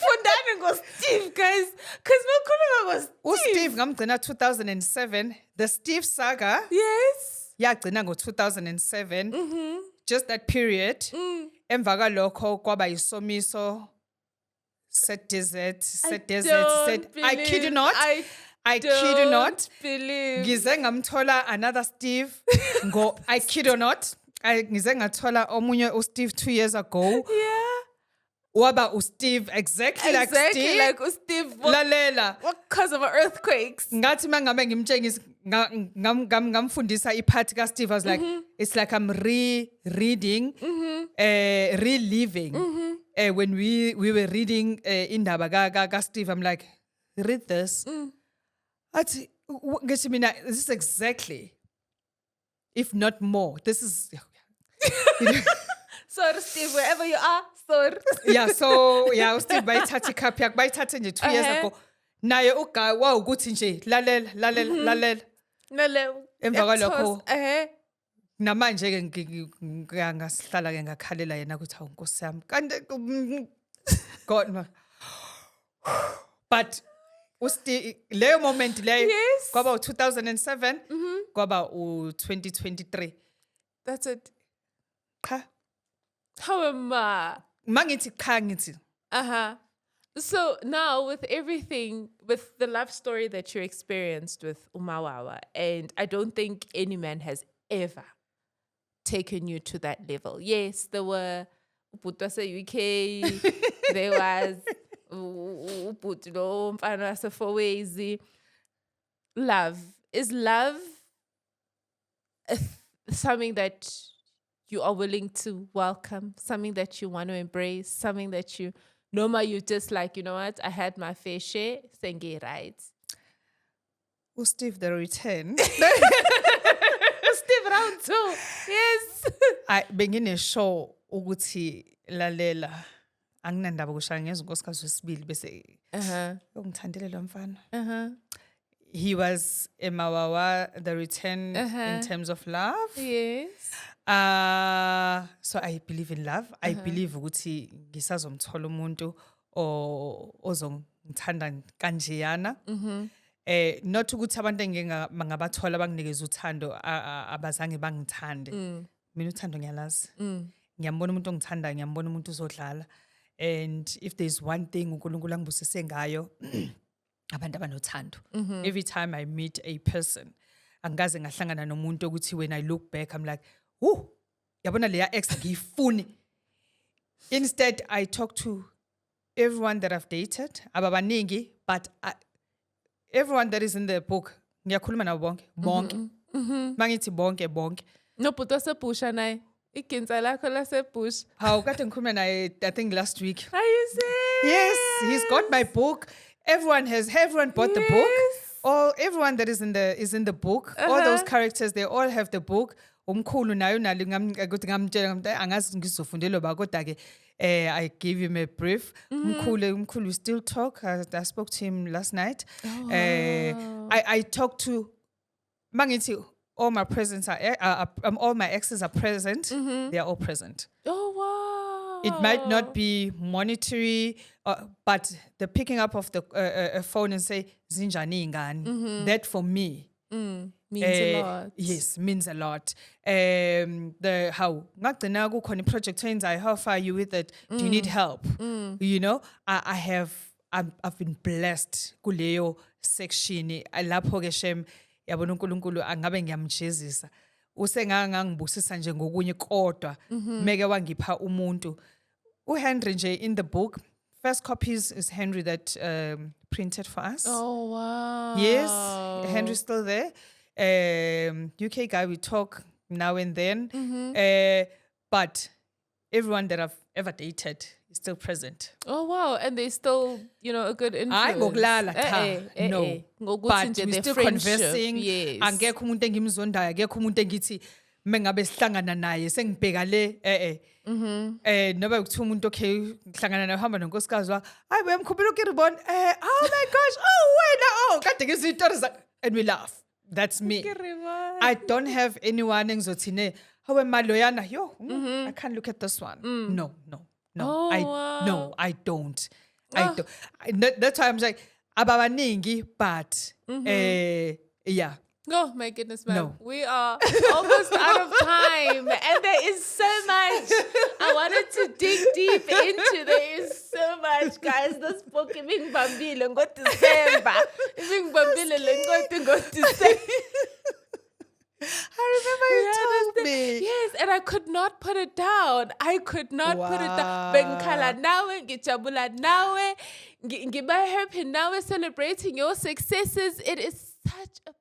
Fundani ngoSteve, guys. Because mawukhuluma ngoSteve. uSteve ngamgcina 2007. The Steve saga. Yes. Yagcina ngo-2007 just that period emva kwalokho kwaba yisomiso set desert I kid you not I kid you not Believe. ngize ngamthola another Steve I kid you not ngize ngathola omunye uSteve 2 years ago Yeah. waba uSteve exactly like Steve like Steve. lalela Because of earthquakes. ngathi mangabe ngimtshengisa ngamfundisa ipart kaSteve I was like it's like I'm reliving when we were reading indaba kaSteve I'm like read this athi ngithi mina this is exactly if not more this is Sorry, Steve, wherever you are, sorry. yeah so yeah uSteve bayithatha ikhaphi yakhe bayithathe nje 2 years ago naye uGuy wawukuthi nje lalela emva kwalokho namanje ke ngasihlala ke ngakhalela yena ukuthi hawu Nkosi yami kanti God ma but leyo moment leyo kwaba u2007 kwaba u2023 that's it cha how am I mangithi cha ngithi so now with everything with the love story that you experienced with uMawawa, and I don't think any man has ever taken you to that level. Yes, there were Butwase UK, there was Butlo Mfana Safowezi. Love. Is love something that you are willing to welcome, something that you want to embrace, something that you Noma, you just like, you know what, I had my fair share, Senge right. Steve the return. Steve round 2. Yes. I bengine show ukuthi lalela anginandaba ukushaya ngezinkosikazi wesibili bese ungithandele lo mfana. He was Emawawa the return in terms of love. Yes. So I believe in love. I believe ukuthi ngisazomthola umuntu ozongithanda kanjeyana. Not ukuthi abantu engingabathola banginikeza uthando abazange bangithande. Mina uthando ngiyalazi. Ngiyambona umuntu ongithanda, ngiyambona umuntu uzodlala. And if there's one thing uNkulunkulu angibusise ngayo abantu abanothando. Every time I meet a person, angaze ngahlangana nomuntu ukuthi when I look back I'm like, "Ooh, yabona leya ex ngiyifuni." Instead, I talk to everyone that I've dated, ababaningi, but everyone that is in the book, ngiyakhuluma nabo bonke. Mangithi bonke. No puto se pusha naye. Ikinza lakho lasebush. How kade ngikhuluma naye I think last week. Are you serious? Yes, he's got my book. Everyone bought the book. Everyone that is in the book. All those characters, they all have the book. Umkhulu nayo nali ukuthi ngamtshela angazi ngizofundela ba kodwa ke I gave him a brief. Umkhulu we still talk. I spoke to him last night. I talked to mangithi all my presents are all my exes are present. They are all present. Oh wow. It might not be monetary, but the picking up of the phone and say zinjani ingani, that for me means a lot. Yes, means a lot. The how ngagcina kukhona project wenzayo, how far are you with it? Do you need help? You know, I've been blessed kuleyo section. Lapho ke shem yabona uNkulunkulu angabe ngiyamjezisa. Usengangibusisa nje ngokunye kodwa meke wangipha umuntu uHenry nje in the book. First copies is Henry that printed for us. Oh wow. Yes, Henry's still there. UK guy we talk now and then. But everyone that I've ever dated is still present. Oh wow, and they still, a good influence. No. But we're still conversing. Yes. Angekho umuntu engimzondayo, akekho umuntu engithi mengabe sihlangana naye sengibheka le noba ukuthi umuntu okay ngihlangana naye uhamba nonkosikazi wa hayi uyamkhumbula uKiribon oh my gosh wena kade ngizistories and we laugh. That's me. I don't have anyone engizothi ne hawe maloyana I can't look at this one. No. Oh, No, I don't. I don't. That's why I'm like ababaningi, but yeah. Oh my goodness, man. No. We are almost out of time. And there is so much I wanted to dig deep into. There is so much, guys. This book, Ibing Bambile, ngo December. Ibing Bambile, ngo December. I remember you told me. Yes, and I could not put it down. Put it down. Bengkhala nawe, ngijabula nawe, ngiba happy nawe, celebrating your successes. It is such a